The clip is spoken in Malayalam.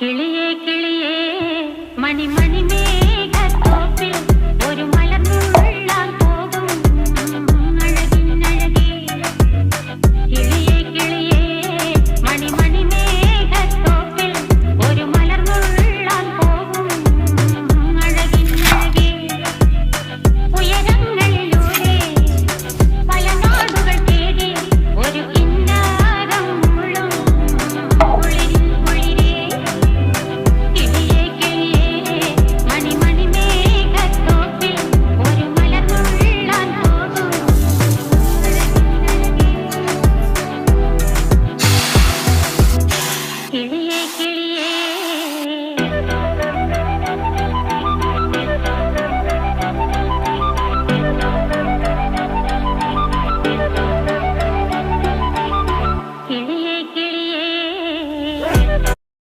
കിളിയേ കിളിയേ മണിമണി മേഘത്തോപ്പിൽ ഒരു മലർന്നുള്ളാൻ പോകും അഴകിനഴകേ. കിളിയേ കിളിയേ മണിമണി മേഘത്തോപ്പിൽ ഒരു മലർന്നുള്ളാൻ പോകും അഴകിനഴകേ. ഉയരങ്ങളിലൂടെ പല നാടുകൾ തേടി ഒരു കിന്നാരം മുഴും കുളിരിൻ കുളിരേ. കിളിയേ കിളിയേ മണിമണി മേഘത്തോപ്പിൽ ഒരു മലർന്നുള്ളാൻ പോകും അഴകിനഴകേ. കിളിയേ കിളിയേ